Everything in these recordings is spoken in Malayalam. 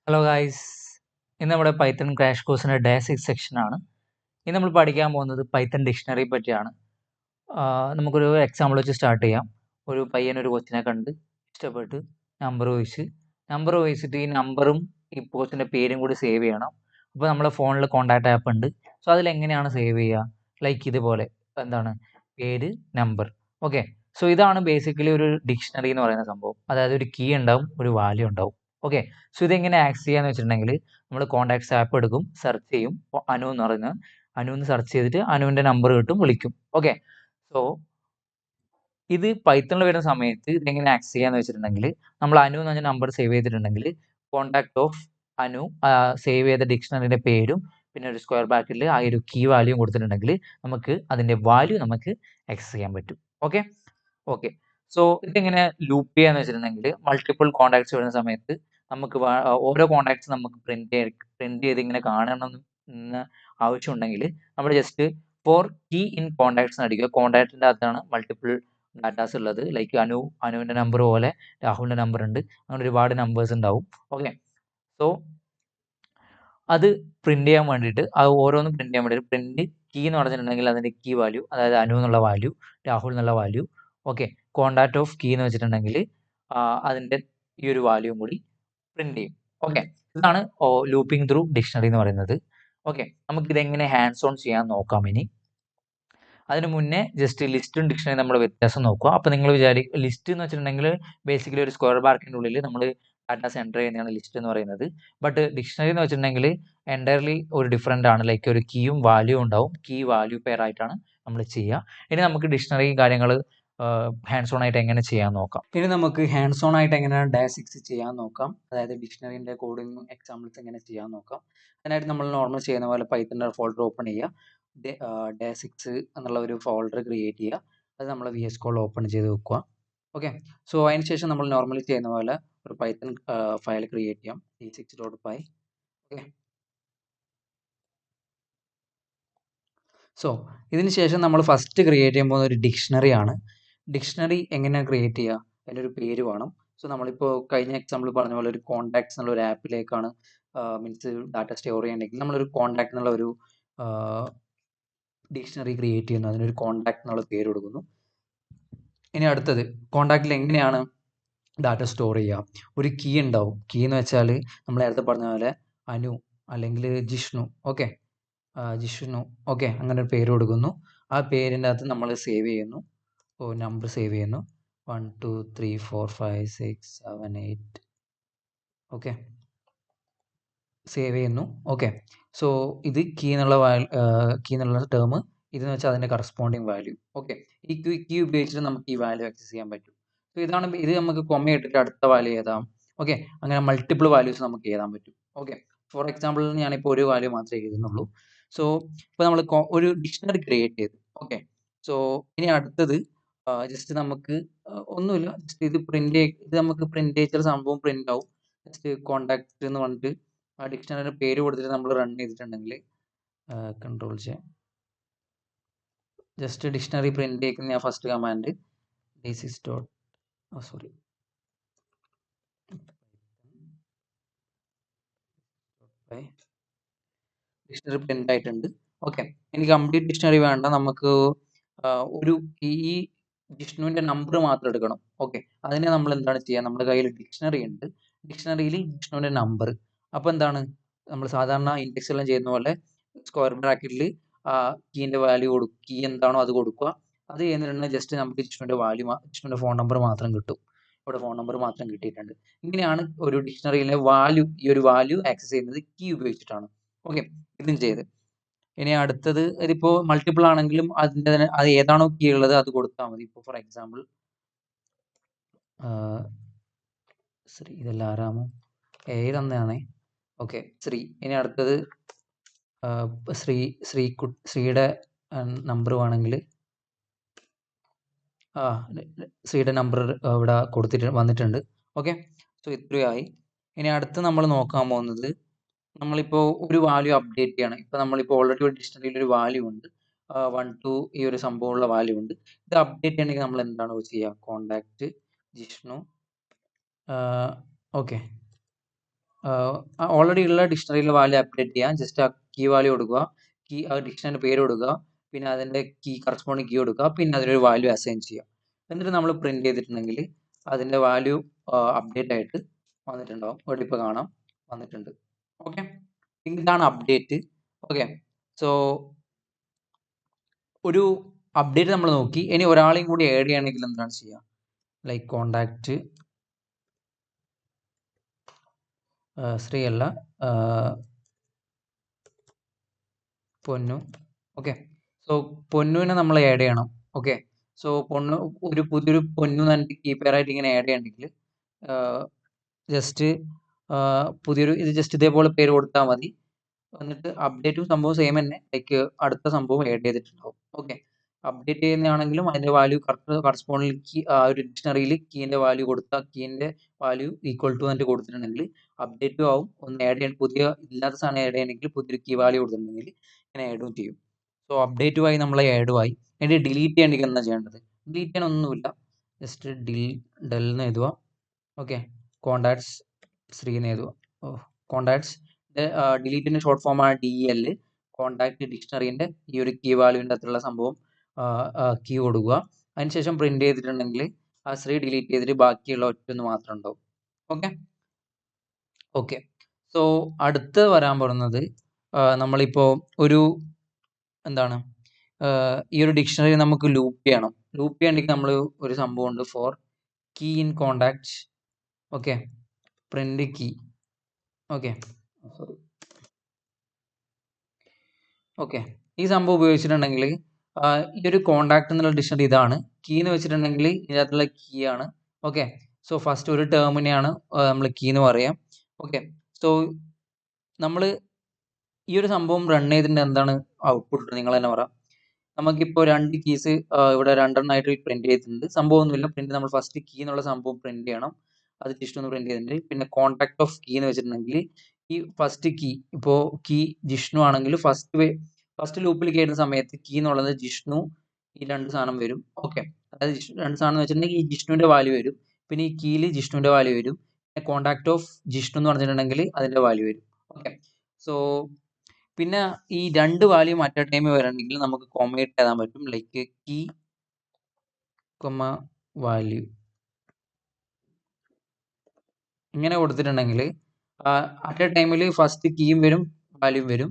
ഹലോ ഗായ്സ്, ഇന്ന് നമ്മുടെ പൈത്തൺ ക്രാഷ് കോഴ്സിൻ്റെ ഡേ 6 സെക്ഷനാണ്. ഇന്ന് നമ്മൾ പഠിക്കാൻ പോകുന്നത് പൈത്തൺ ഡിക്ഷണറി പറ്റിയാണ്. നമുക്കൊരു എക്സാമ്പിൾ വെച്ച് സ്റ്റാർട്ട് ചെയ്യാം. ഒരു പയ്യനൊരു കൊച്ചിനെ കണ്ട് ഇഷ്ടപ്പെട്ട് നമ്പർ ചോദിച്ചിട്ട് ഈ നമ്പറും ഈ പോസ്റ്റിൻ്റെ പേരും കൂടി സേവ് ചെയ്യണം. അപ്പോൾ നമ്മളെ ഫോണിൽ കോൺടാക്റ്റ് ആപ്പ് ഉണ്ട്. സോ അതിലെങ്ങനെയാണ് സേവ് ചെയ്യുക? ലൈക്ക് ഇതുപോലെ എന്താണ് പേര്, നമ്പർ. ഓക്കെ, സോ ഇതാണ് ബേസിക്കലി ഒരു ഡിക്ഷണറി എന്ന് പറയുന്ന സംഭവം. അതായത് ഒരു കീ ഉണ്ടാവും, ഒരു വാല്യൂ ഉണ്ടാവും. ഓക്കെ, സോ ഇതെങ്ങനെ ആക്സസ് ചെയ്യാന്ന് വെച്ചിട്ടുണ്ടെങ്കിൽ നമ്മൾ കോൺടാക്ട്സ് ആപ്പ് എടുക്കും, സെർച്ച് ചെയ്യും. അനു എന്ന് പറയുന്നത് അനു എന്ന് സെർച്ച് ചെയ്തിട്ട് അനുവിൻ്റെ നമ്പർ കിട്ടും, വിളിക്കും. ഓക്കെ, സോ ഇത് പൈത്തണിൽ വരുന്ന സമയത്ത് ഇതെങ്ങനെ ആക്സസ് ചെയ്യാന്ന് വെച്ചിട്ടുണ്ടെങ്കിൽ നമ്മൾ അനു എന്ന് പറഞ്ഞ നമ്പർ സേവ് ചെയ്തിട്ടുണ്ടെങ്കിൽ കോൺടാക്ട് ഓഫ് അനു സേവ് ചെയ്ത ഡിക്ഷണറിൻ്റെ പേരും പിന്നെ ഒരു സ്ക്വയർ ബ്രാക്കറ്റിൽ ആ ഒരു കീ വാല്യൂയും കൊടുത്തിട്ടുണ്ടെങ്കിൽ നമുക്ക് അതിൻ്റെ വാല്യൂ നമുക്ക് ആക്സസ് ചെയ്യാൻ പറ്റും. ഓക്കെ ഓക്കെ സോ ഇതെങ്ങനെ ലൂപ്പ് ചെയ്യാന്ന് വെച്ചിട്ടുണ്ടെങ്കിൽ മൾട്ടിപ്പിൾ കോൺടാക്ട്സ് വരുന്ന സമയത്ത് നമുക്ക് ഓരോ കോൺടാക്ട്സ് നമുക്ക് പ്രിന്റ് ചെയ്ത് ഇങ്ങനെ കാണണം എന്ന് ആവശ്യമുണ്ടെങ്കിൽ നമ്മൾ just for key in contacts അടിക്കുക. കോൺടാക്റ്റിൻ്റെ അകത്താണ് മൾട്ടിപ്പിൾ ഡാറ്റാസ് ഉള്ളത്. ലൈക്ക് അനുവിൻ്റെ നമ്പർ പോലെ രാഹുലിൻ്റെ നമ്പർ ഉണ്ട്, അങ്ങനെ ഒരുപാട് നമ്പേഴ്സ് ഉണ്ടാവും. ഓക്കെ, സോ അത് പ്രിന്റ് ചെയ്യാൻ വേണ്ടിയിട്ട് അത് ഓരോന്നും പ്രിന്റ് ചെയ്യാൻ വേണ്ടിയിട്ട് പ്രിന്റ് കീ എന്ന് പറഞ്ഞിട്ടുണ്ടെങ്കിൽ അതിൻ്റെ കീ വാല്യൂ, അതായത് അനു എന്നുള്ള വാല്യൂ, രാഹുൽ എന്നുള്ള value. Okay, contact of key എന്ന് വെച്ചിട്ടുണ്ടെങ്കിൽ അതിൻ്റെ ഈ ഒരു വാല്യൂവും കൂടി പ്രിന്റ് ചെയ്യും. ഓക്കെ, ഇതാണ് ലൂപ്പിംഗ് ത്രൂ ഡിക്ഷണറി എന്ന് പറയുന്നത്. ഓക്കെ, നമുക്ക് ഇതെങ്ങനെ ഹാൻഡ്സ് ഓൺ ചെയ്യാൻ നോക്കാം. ഇനി അതിന് മുന്നേ ജസ്റ്റ് ലിസ്റ്റും ഡിക്ഷണറി നമ്മൾ വ്യത്യാസം നോക്കുക. അപ്പോൾ നിങ്ങൾ ലിസ്റ്റ് എന്ന് വെച്ചിട്ടുണ്ടെങ്കിൽ ബേസിക്കലി ഒരു സ്ക്വയർ ബ്രാക്കറ്റിൻ്റെ ഉള്ളിൽ നമ്മൾ ഡാറ്റാസ് എൻ്റർ ചെയ്യുന്നതാണ് ലിസ്റ്റ് എന്ന് പറയുന്നത്. ബട്ട് ഡിക്ഷണറി എന്ന് വെച്ചിട്ടുണ്ടെങ്കിൽ എൻ്റയർലി ഒരു ഡിഫറെൻ്റ് ആണ്. ലൈക്ക് ഒരു കീയും വാല്യൂ ഉണ്ടാവും, കീ വാല്യൂ പെയർ ആയിട്ടാണ് നമ്മൾ ചെയ്യുക. ഇനി നമുക്ക് ഡിക്ഷണറി കാര്യങ്ങൾ ഹാൻഡ്സ് ഓൺ ആയിട്ട് എങ്ങനെ ചെയ്യാൻ നോക്കാം. ഇനി നമുക്ക് ഹാൻഡ്സ് ഓൺ ആയിട്ട് എങ്ങനെയാണ് ഡേ 6 ചെയ്യാൻ നോക്കാം. അതായത് ഡിക്ഷണറിൻ്റെ കോഡിങ് എക്സാമ്പിൾസ് എങ്ങനെ ചെയ്യാൻ നോക്കാം. അതിനായിട്ട് നമ്മൾ നോർമൽ ചെയ്യുന്ന പോലെ പൈത്തണിൻ്റെ ഫോൾഡർ ഓപ്പൺ ചെയ്യുക. ഡേ 6 എന്നുള്ള ഒരു ഫോൾഡർ ക്രിയേറ്റ് ചെയ്യുക. അത് നമ്മൾ VS Code ഓപ്പൺ ചെയ്ത് വെക്കുക. ഓക്കെ, സോ അതിന് ശേഷം നമ്മൾ നോർമലി ചെയ്യുന്ന പോലെ ഒരു പൈത്തൺ ഫയൽ ക്രിയേറ്റ് ചെയ്യാം, d6.py. ഓക്കെ, സോ ഇതിന് ശേഷം നമ്മൾ ഫസ്റ്റ് ക്രിയേറ്റ് ചെയ്യാൻ പോകുന്ന ഒരു ഡിക്ഷണറി ആണ്. ഡിക്ഷണറി എങ്ങനെയാണ് ക്രിയേറ്റ് ചെയ്യുക? അതിൻ്റെ ഒരു പേര് വേണം. സോ നമ്മളിപ്പോൾ കഴിഞ്ഞ എക്സാമ്പിൾ പറഞ്ഞ പോലെ ഒരു കോൺടാക്ട്സ് എന്നുള്ള ഒരു ആപ്പിലേക്കാണ് മീൻസ് ഡാറ്റ സ്റ്റോർ ചെയ്യണമെങ്കിൽ നമ്മളൊരു കോൺടാക്ട് എന്നുള്ള ഒരു ഡിക്ഷണറി ക്രിയേറ്റ് ചെയ്യുന്നു. അതിനൊരു കോൺടാക്ട് എന്നുള്ള പേര് കൊടുക്കുന്നു. ഇനി അടുത്തത് കോൺടാക്റ്റിൽ എങ്ങനെയാണ് ഡാറ്റ സ്റ്റോർ ചെയ്യുക? ഒരു കീ ഉണ്ടാവും. കീ എന്ന് വെച്ചാൽ നമ്മൾ നേരത്തെ പറഞ്ഞ പോലെ അനു അല്ലെങ്കിൽ ജിഷ്ണു. ഓക്കെ, ജിഷ്ണു. ഓക്കെ, അങ്ങനെ ഒരു പേര് കൊടുക്കുന്നു. ആ പേരിൻ്റെ അകത്ത് നമ്മൾ സേവ് ചെയ്യുന്നു. നമ്പർ സേവ് ചെയ്യുന്നു, 1 2 3 4 5 6 7 8. ഓക്കെ, സേവ് ചെയ്യുന്നു. ഓക്കെ, സോ ഇത് കീ എന്നുള്ള ടേം, ഇതെന്ന് വെച്ചാൽ അതിൻ്റെ കറസ്പോണ്ടിങ് വാല്യൂ. ഓക്കെ, ഈ കീ ഉപയോഗിച്ചിട്ട് നമുക്ക് ഈ വാല്യൂ ആക്സസ് ചെയ്യാൻ പറ്റും. സോ ഇത് നമുക്ക് കൊമ്മ ഇട്ടിട്ട് അടുത്ത വാല്യൂ എഴുതാം. ഓക്കെ, അങ്ങനെ മൾട്ടിപ്പിൾ വാല്യൂസ് നമുക്ക് എഴുതാൻ പറ്റും. ഓക്കെ, ഫോർ എക്സാമ്പിൾ ഞാനിപ്പോൾ ഒരു വാല്യൂ മാത്രമേ എഴുതുന്നുള്ളൂ. സോ ഇപ്പോൾ നമ്മൾ ഒരു ഡിക്ഷണറി ക്രിയേറ്റ് ചെയ്തു. ഓക്കെ, സോ ഇനി അടുത്തത് ജസ്റ്റ് നമുക്ക് ഒന്നുമില്ല, ജസ്റ്റ് ഇത് നമുക്ക് പ്രിന്റ് ചെയ്ത സംഭവം പ്രിന്റ് ആവും. ജസ്റ്റ് കോണ്ടാക്ട് എന്ന് പറഞ്ഞിട്ട് ആ ഡിക്ഷണറിയുടെ പേര് കൊടുത്തിട്ട് നമ്മൾ റൺ ചെയ്തിട്ടുണ്ടെങ്കിൽ കൺട്രോൾ ചെയ്യാം. ജസ്റ്റ് ഡിക്ഷണറി പ്രിന്റ് ചെയ്യുന്ന ഞാൻ first command sorry dictionary print ആയിട്ടുണ്ട്. ഓക്കെ, എനിക്ക് കംപ്ലീറ്റ് ഡിക്ഷണറി വേണ്ട, നമുക്ക് ഒരു ഈ ജിഷ്ണുവിൻ്റെ നമ്പർ മാത്രം എടുക്കണം. ഓക്കെ, അതിനെ നമ്മൾ എന്താണ് ചെയ്യുക? നമ്മുടെ കയ്യിൽ ഡിക്ഷണറി ഉണ്ട്, ഡിക്ഷണറിയിൽ ജിഷ്ണുവിൻ്റെ നമ്പർ. അപ്പോൾ എന്താണ് നമ്മൾ സാധാരണ ഇൻഡെക്സ് എല്ലാം ചെയ്യുന്ന പോലെ സ്ക്വയർ ബ്രാക്കറ്റിൽ കീൻ്റെ വാല്യൂ കൊടുക്കുക, കീ എന്താണോ അത് കൊടുക്കുക. അത് ചെയ്യുന്നിട്ടുണ്ടെങ്കിൽ ജസ്റ്റ് നമുക്ക് ജിഷ്ണുവിൻ്റെ ഫോൺ നമ്പർ മാത്രം കിട്ടും. ഇവിടെ ഫോൺ നമ്പർ മാത്രം കിട്ടിയിട്ടുണ്ട്. ഇങ്ങനെയാണ് ഒരു ഡിക്ഷണറിയിലെ ഈ ഒരു വാല്യൂ ആക്സസ് ചെയ്യുന്നത് കീ ഉപയോഗിച്ചിട്ടാണ്. ഓക്കെ, ഇതും ചെയ്ത് ഇനി അടുത്തത് ഇതിപ്പോൾ മൾട്ടിപ്പിൾ ആണെങ്കിലും അത് ഏതാണോ കീ ഉള്ളത് അത് കൊടുത്താൽ മതി. ഇപ്പോൾ ഫോർ എക്സാമ്പിൾ ശ്രീ, ഇതെല്ലാം ആരാമോ തന്നെയാണേ. ഓക്കെ, ശ്രീ. ഇനി അടുത്തത് ശ്രീയുടെ നമ്പർ വേണമെങ്കിൽ ശ്രീയുടെ നമ്പർ ഇവിടെ വന്നിട്ടുണ്ട്. ഓക്കെ, സോ ഇത്രയായി. ഇനി അടുത്ത് നമ്മൾ നോക്കാൻ പോകുന്നത്, നമ്മളിപ്പോൾ ഒരു വാല്യൂ അപ്ഡേറ്റ് ചെയ്യണം. ഇപ്പോൾ നമ്മളിപ്പോൾ ഓൾറെഡി ഒരു ഡിക്ഷണറിയിൽ ഒരു വാല്യൂ ഉണ്ട്, 1 2 ഈ ഒരു സംഭവമുള്ള വാല്യൂ ഉണ്ട്. ഇത് അപ്ഡേറ്റ് ചെയ്യണമെങ്കിൽ നമ്മൾ എന്താണ് ചെയ്യുക? കോണ്ടാക്ട് ജിഷ്ണു. ഓക്കെ, ഓൾറെഡി ഉള്ള ഡിക്ഷണറിയിലെ വാല്യൂ അപ്ഡേറ്റ് ചെയ്യാം. ജസ്റ്റ് ആ കീ വാല്യൂ കൊടുക്കുക, ഡിക്ഷണറി പേര് കൊടുക്കുക, പിന്നെ അതിൻ്റെ കറസ്പോണ്ടിങ് കീ കൊടുക്കുക, പിന്നെ അതിലൊരു വാല്യൂ അസൈൻ ചെയ്യുക. എന്നിട്ട് നമ്മൾ പ്രിന്റ് ചെയ്തിട്ടുണ്ടെങ്കിൽ അതിൻ്റെ വാല്യൂ അപ്ഡേറ്റ് ആയിട്ട് വന്നിട്ടുണ്ടാവും. ഇവിടെ ഇപ്പോൾ കാണാം വന്നിട്ടുണ്ട്. ഓക്കെ, ഇതാണ് അപ്ഡേറ്റ്. ഓക്കെ, സോ ഒരു അപ്ഡേറ്റ് നമ്മൾ നോക്കി. ഇനി ഒരാളെയും കൂടി ആഡ് ചെയ്യണമെങ്കിൽ എന്താണ് ചെയ്യുക? ലൈക്ക് കോണ്ടാക്റ്റ് ശ്രീ അല്ല, പൊന്നു. ഓക്കെ, സോ പൊന്നുവിനെ നമ്മൾ ആഡ് ചെയ്യണം. ഓക്കെ, സോ പുതിയൊരു പൊന്നു തന്നെ കീപ്പറായിട്ട് ഇങ്ങനെ ആഡ് ചെയ്യണമെങ്കിൽ ജസ്റ്റ് പുതിയൊരു ഇത് ജസ്റ്റ് ഇതേപോലെ പേര് കൊടുത്താൽ മതി. എന്നിട്ട് അപ്ഡേറ്റും സംഭവം സെയിം തന്നെ, ലൈക്ക് അടുത്ത സംഭവം ആഡ് ചെയ്തിട്ടുണ്ടാവും. ഓക്കെ, അപ്ഡേറ്റ് ചെയ്യുന്നതാണെങ്കിലും അതിന്റെ വാല്യൂ കറസ്പോണ്ടിങ് കീ ഒരു ഡിക്ഷണറിയിൽ കീന്റെ വാല്യൂ കൊടുത്താൽ കീന്റെ വാല്യൂ ഈക്വൽ ടു എന്നിട്ട് കൊടുത്തിട്ടുണ്ടെങ്കിൽ അപ്ഡേറ്റും ആവും. ഒന്ന് ആഡ് ചെയ്യാൻ പുതിയ ഇല്ലാത്ത സാധനം ആഡ് ചെയ്യണമെങ്കിൽ പുതിയൊരു കീ വാല്യൂ കൊടുത്തിട്ടുണ്ടെങ്കിൽ ഇങ്ങനെ ആഡും ചെയ്യും. സോ അപ്ഡേറ്റുമായി നമ്മളെ ആഡുമായി. എന്നിട്ട് ഡിലീറ്റ് ചെയ്യണമെങ്കിൽ എന്താ ചെയ്യേണ്ടത്? ഡിലീറ്റ് ചെയ്യാനൊന്നുമില്ല, ജസ്റ്റ് ഡെൽ എന്ന് എഴുതുക. ഓക്കെ, കോണ്ടാക്ട്സ് ശ്രീ എന്ന് എഴുതുക. കോണ്ടാക്ട്സ് ഡിലീറ്റിന്റെ ഷോർട്ട് ഫോമാണ് DEL. കോണ്ടാക്ട് ഡിക്ഷണറിന്റെ ഈ ഒരു കീ വാല്യൂവിൻ്റെ അകത്തുള്ള സംഭവം കീ കൊടുക്കുക. അതിനുശേഷം പ്രിന്റ് ചെയ്തിട്ടുണ്ടെങ്കിൽ ആ ശ്രീ ഡിലീറ്റ് ചെയ്തിട്ട് ബാക്കിയുള്ള ഒറ്റൊന്ന് മാത്രം ഉണ്ടാവും. ഓക്കെ ഓക്കെ സോ അടുത്ത് വരാൻ പോകുന്നത് നമ്മളിപ്പോൾ ഒരു എന്താണ് ഈ ഒരു ഡിക്ഷണറി നമുക്ക് ലൂപ്പ് ചെയ്യണം. ലൂപ്പ് ചെയ്യണമെങ്കിൽ നമ്മൾ ഒരു സംഭവം ഉണ്ട്, for key in contact. Okay, print key. Okay sorry. Okay, ഈ സംഭവം ഉപയോഗിച്ചിട്ടുണ്ടെങ്കിൽ ഈ ഒരു കോണ്ടാക്ട് എന്നുള്ള ഡിക്ഷണറി ഇതാണ്. കീ എന്ന് വെച്ചിട്ടുണ്ടെങ്കിൽ ഇതിനകത്തുള്ള കീ ആണ്. ഓക്കെ, സോ ഫസ്റ്റ് ഒരു ടേമിനെയാണ് നമ്മൾ കീ എന്ന് പറയാം. ഓക്കെ, സോ നമ്മൾ ഈ ഒരു സംഭവം റൺ ചെയ്തിട്ട് എന്താണ് ഔട്ട്പുട്ട് നിങ്ങൾ തന്നെ പറയാം. നമുക്കിപ്പോൾ രണ്ട് കീസ് ഇവിടെ രണ്ടെണ്ണമായിട്ട് പ്രിന്റ് ചെയ്തിട്ടുണ്ട്. സംഭവമൊന്നുമില്ല, പ്രിന്റ് നമ്മൾ ഫസ്റ്റ് കീ എന്നുള്ള സംഭവം പ്രിന്റ് ചെയ്യണം. അത് ജസ്റ്റ് ഒന്ന് പ്രിന്റ് ചെയ്തിട്ടുണ്ട്. പിന്നെ കോൺടാക്ട് ഓഫ് കീ എന്ന് വെച്ചിട്ടുണ്ടെങ്കിൽ ഈ ഫസ്റ്റ് കീ ഇപ്പോൾ കീ ജിഷ്ണു ആണെങ്കിൽ ഫസ്റ്റ് ലൂപ്പിൽ കയറുന്ന സമയത്ത് കീ എന്നുള്ളത് ജിഷ്ണു ഈ രണ്ട് സാധനം വരും. ഓക്കെ, അതായത് രണ്ട് സാധനം എന്ന് വെച്ചിട്ടുണ്ടെങ്കിൽ ഈ ജിഷ്ണുവിന്റെ വാല്യൂ വരും, പിന്നെ ഈ കീയിൽ ജിഷ്ണുവിന്റെ വാല്യൂ വരും, പിന്നെ കോൺടാക്ട് ഓഫ് ജിഷ്ണു എന്ന് പറഞ്ഞിട്ടുണ്ടെങ്കിൽ അതിന്റെ വാല്യൂ വരും. ഓക്കെ, സോ പിന്നെ ഈ രണ്ട് വാല്യൂ അറ്റ് എ ടൈം വരണമെങ്കിൽ നമുക്ക് കോമേറ്റ് എഴുതാൻ പറ്റും, ലൈക്ക് കീ വാല്യൂ ഇങ്ങനെ കൊടുത്തിട്ടുണ്ടെങ്കിൽ അറ്റ് എ ടൈമിൽ ഫസ്റ്റ് കീയും വരും വാല്യൂം വരും.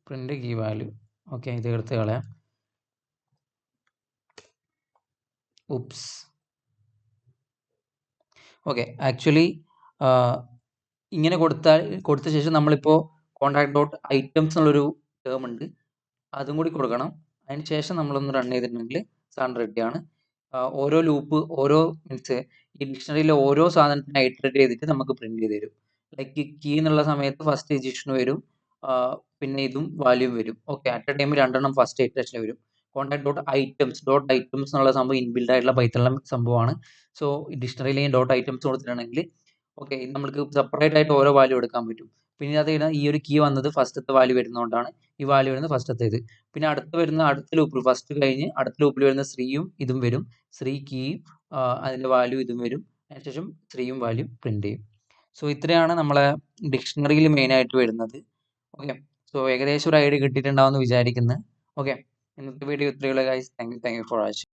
Print key value. ഓക്കെ, ഇത് എടുത്ത് കളയാം. ഉപ്സ്. ഓക്കെ, ആക്ച്വലി ഇങ്ങനെ കൊടുത്ത ശേഷം നമ്മളിപ്പോൾ കോൺടാക്ട് ഡോട്ട് ഐറ്റംസ് എന്നുള്ളൊരു ടേം ഉണ്ട്, അതും കൂടി കൊടുക്കണം. അതിന് ശേഷം നമ്മളൊന്ന് റൺ ചെയ്തിട്ടുണ്ടെങ്കിൽ സാധനം റെഡിയാണ്. ഓരോ ലൂപ്പ് മീൻസ് ഈ ഡിക്ഷണറിയിലെ ഓരോ സാധനത്തിനെ ഐറ്ററേറ്റ് ചെയ്തിട്ട് നമുക്ക് പ്രിന്റ് ചെയ്ത് തരും. ലൈക്ക് കീ എന്നുള്ള സമയത്ത് ഫസ്റ്റ് ജിഷ്ണു വരും, പിന്നെ ഇതും വാല്യൂം വരും. ഓക്കെ, അറ്റ് എ ടൈം രണ്ടെണ്ണം ഫസ്റ്റ് ഇറ്ററേഷൻ വരും. കോൺടാക്ട് ഡോട്ട് ഐറ്റംസ് എന്നുള്ള സംഭവം ഇൻബിൽഡ് ആയിട്ടുള്ള പൈത്തണിലെ സംഭവമാണ്. സോ ഡിക്ഷണറിയിൽ ഡോട്ട് ഐറ്റംസ് കൊടുത്തിട്ടുണ്ടെങ്കിൽ ഓക്കെ, നമുക്ക് സെപ്പറേറ്റ് ആയിട്ട് ഓരോ വാല്യൂ എടുക്കാൻ പറ്റും. പിന്നെ അത് ഈ ഒരു കീ വന്നത് ഫസ്റ്റത്തെ വാല്യൂ വരുന്നതുകൊണ്ടാണ് ഈ വാല്യൂ വരുന്നത് ഫസ്റ്റത്തേത്. പിന്നെ അടുത്ത ലൂപ്പിൽ ഫസ്റ്റ് കഴിഞ്ഞ് അടുത്ത ലൂപ്പിൽ വരുന്ന ശ്രീയും ഇതും വരും. ശ്രീ കീയും അതിന്റെ വാല്യൂ ഇതും വരും. അതിനുശേഷം ശ്രീയും വാല്യൂ പ്രിന്റ് ചെയ്യും. സോ ഇത്രയാണ് നമ്മളെ ഡിക്ഷണറിയിൽ മെയിൻ ആയിട്ട് വരുന്നത്. ഓക്കെ, സോ ഏകദേശം ഒരു ഐഡിയ കിട്ടിയിട്ടുണ്ടാവും എന്ന് വിചാരിക്കുന്നു. ഓക്കെ, ഇന്നത്തെ വീഡിയോ ഇത്രയുള്ള guys. Thank you for watching.